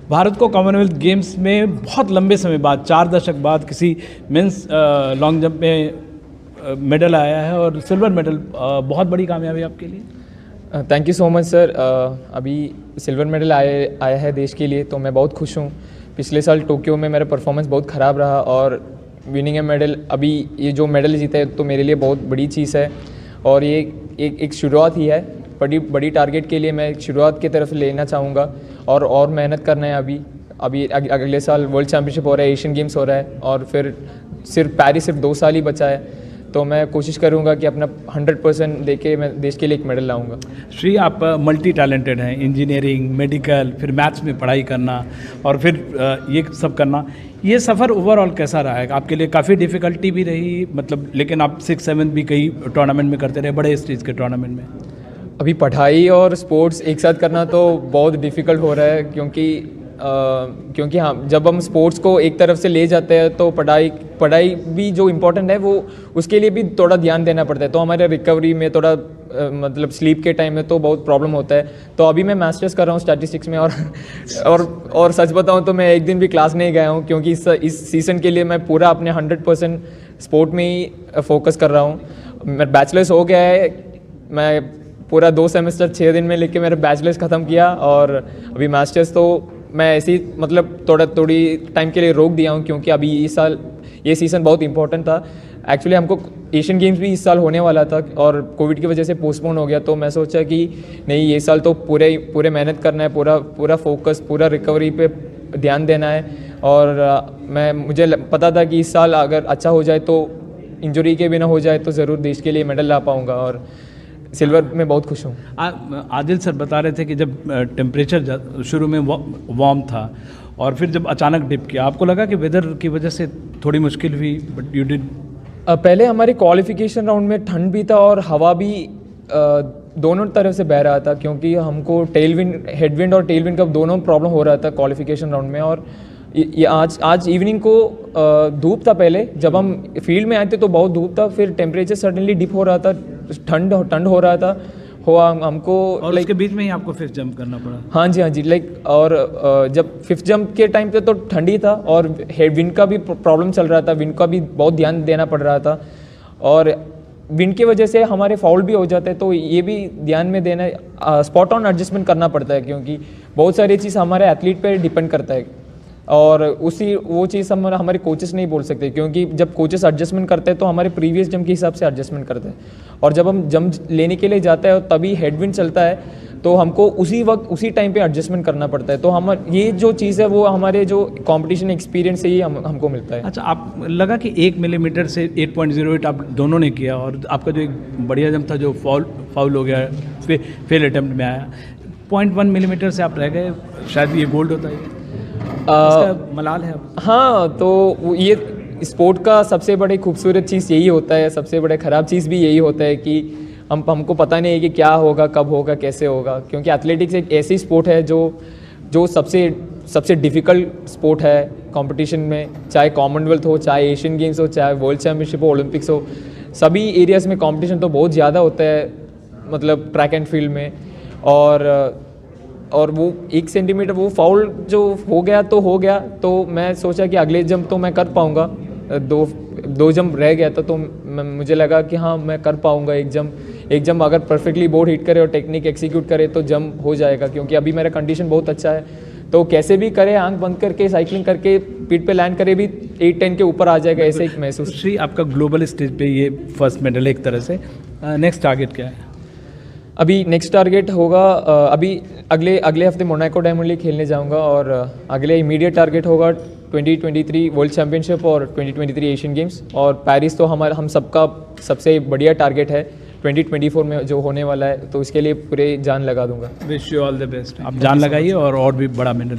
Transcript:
भारत को Commonwealth games में बहुत लंबे समय बाद 4 दशक बाद किसी मेंस लॉन्ग जंप में मेडल आया है और सिल्वर मेडल, बहुत बड़ी कामयाबी आपके लिए। Thank you so much sir. अभी सिल्वर मेडल आया है देश के लिए, तो मैं बहुत खुश हूँ। पिछले साल टोक्यो में मेरा परफॉर्मेंस बहुत ख़राब रहा और विनिंग ए मेडल, अभी ये जो मेडल जीता है तो मेरे लिए बहुत बड़ी चीज़ है और ये एक शुरुआत ही है। बड़ी टारगेट के लिए मैं एक शुरुआत की तरफ लेना चाहूँगा और मेहनत करना है। अभी अगले साल वर्ल्ड चैम्पियनशिप हो रहा है, एशियन गेम्स हो रहा है और फिर पेरिस सिर्फ 2 साल ही बचा है, तो मैं कोशिश करूंगा कि अपना 100% देके मैं देश के लिए एक मेडल लाऊंगा। श्री, आप मल्टी टैलेंटेड हैं, इंजीनियरिंग, मेडिकल, फिर मैथ्स में पढ़ाई करना और फिर ये सब करना। ये सफ़र ओवरऑल कैसा रहा है आपके लिए? काफ़ी डिफ़िकल्टी भी रही, मतलब, लेकिन आप 6-7 भी कई टूर्नामेंट में करते रहे, बड़े स्टेज के टूर्नामेंट में। अभी पढ़ाई और स्पोर्ट्स एक साथ करना तो बहुत डिफ़िकल्ट हो रहा है, क्योंकि हाँ, जब हम स्पोर्ट्स को एक तरफ से ले जाते हैं तो पढ़ाई भी जो इम्पोर्टेंट है वो उसके लिए भी थोड़ा ध्यान देना पड़ता है। तो हमारे रिकवरी में थोड़ा मतलब स्लीप के टाइम में तो बहुत प्रॉब्लम होता है। तो अभी मैं मास्टर्स कर रहा हूँ स्टैटिस्टिक्स में और सच बताऊँ तो मैं एक दिन भी क्लास नहीं गया हूँ, क्योंकि इस सीज़न के लिए मैं पूरा अपने 100% स्पोर्ट में ही फोकस कर रहा हूँ। मेरा बैचलर्स हो गया है, मैं पूरा 2 सेमेस्टर 6 दिन में लेके मेरा बैचलर्स ख़त्म किया और अभी मास्टर्स तो मैं ऐसे ही मतलब थोड़ी टाइम के लिए रोक दिया हूँ, क्योंकि अभी ये सीज़न बहुत इंपॉर्टेंट था। एक्चुअली हमको एशियन गेम्स भी इस साल होने वाला था और कोविड की वजह से पोस्टपोन हो गया, तो मैं सोचा कि नहीं, ये साल तो पूरे मेहनत करना है, पूरा फोकस, पूरा रिकवरी पे ध्यान देना है। और मुझे पता था कि इस साल अगर अच्छा हो जाए तो इंजरी के बिना हो जाए तो ज़रूर देश के लिए मेडल ला पाऊँगा और सिल्वर में बहुत खुश हूँ। आदिल सर बता रहे थे कि जब टेम्परेचर शुरू में वार्म था और फिर जब अचानक डिप किया, आपको लगा कि वेदर की वजह से थोड़ी मुश्किल हुई, बट यू डिड। पहले हमारे क्वालिफिकेशन राउंड में ठंड भी था और हवा भी दोनों तरफ से बह रहा था, क्योंकि हमको हेडविंड और टेलविंड का दोनों प्रॉब्लम हो रहा था क्वालिफिकेशन राउंड में। और ये आज इवनिंग को धूप था, पहले जब हम फील्ड में आए थे तो बहुत धूप था, फिर टेम्परेचर सडनली डिप हो रहा था, ठंड हो रहा था हमको। और उसके बीच में ही आपको 5th जंप करना पड़ा। हाँ जी और जब 5th जंप के टाइम पे तो ठंडी था और विंड का भी प्रॉब्लम चल रहा था, विंड का भी बहुत ध्यान देना पड़ रहा था और विंड की वजह से हमारे फाउल भी हो जाते हैं, तो ये भी ध्यान में देना, स्पॉट ऑन एडजस्टमेंट करना पड़ता है, क्योंकि बहुत सारी चीज़ हमारे एथलीट पे डिपेंड करता है और वो चीज़ हमारे कोचेस नहीं बोल सकते, क्योंकि जब कोचेस एडजस्टमेंट करते हैं तो हमारे प्रीवियस जंप के हिसाब से एडजस्टमेंट करते हैं और जब हम जंप लेने के लिए जाते हैं तभी हेडविंड चलता है, तो हमको उसी टाइम पे एडजस्टमेंट करना पड़ता है। तो ये जो चीज़ है वो हमारे जो कंपटीशन एक्सपीरियंस से ही हमको मिलता है। अच्छा, आप लगा कि 1 मिलीमीटर से 8.08 आप दोनों ने किया और आपका जो एक बढ़िया जंप था जो फाउल हो गया, फेल अटेम्प्ट में आया, 0.1 मिलीमीटर से आप रह गए, शायद ये गोल्ड होता है, इसका मलाल है। हाँ, तो ये स्पोर्ट का सबसे बड़ी खूबसूरत चीज़ यही होता है, सबसे बड़े ख़राब चीज़ भी यही होता है कि हमको पता नहीं है कि क्या होगा, कब होगा, कैसे होगा, क्योंकि एथलेटिक्स एक ऐसी स्पोर्ट है जो सबसे डिफ़िकल्ट स्पोर्ट है कंपटीशन में, चाहे कॉमनवेल्थ हो, चाहे एशियन गेम्स हो, चाहे वर्ल्ड चैम्पियनशिप हो, ओलंपिक्स हो, सभी एरियाज़ में कंपटीशन तो बहुत ज़्यादा होता है, मतलब ट्रैक एंड फील्ड में। और वो 1 सेंटीमीटर वो फाउल जो हो गया, तो मैं सोचा कि अगले जंप तो मैं कर पाऊँगा, दो जंप रह गया था, तो मुझे लगा कि हाँ, मैं कर पाऊँगा एक जंप अगर परफेक्टली बोर्ड हिट करे और टेक्निक एक्सिक्यूट करे तो जंप हो जाएगा, क्योंकि अभी मेरा कंडीशन बहुत अच्छा है, तो कैसे भी करे, आंख बंद करके साइकिलिंग करके पीठ पे लैंड करे भी 8-10 के ऊपर आ जाएगा, ऐसे एक महसूस। श्री, आपका ग्लोबल स्टेज पे ये फर्स्ट मेडल है एक तरह से, नेक्स्ट टारगेट क्या है? अभी नेक्स्ट टारगेट होगा, अभी अगले हफ्ते मोनाको डायमंड लीग खेलने जाऊंगा और अगले इमीडिएट टारगेट होगा 2023 वर्ल्ड चैम्पियनशिप और 2023 एशियन गेम्स, और पेरिस तो हम सबका सबसे बढ़िया टारगेट है 2024 में जो होने वाला है, तो इसके लिए पूरे जान लगा दूंगा। Wish you all the best. आप जान लगाइए और भी बड़ा मेडल।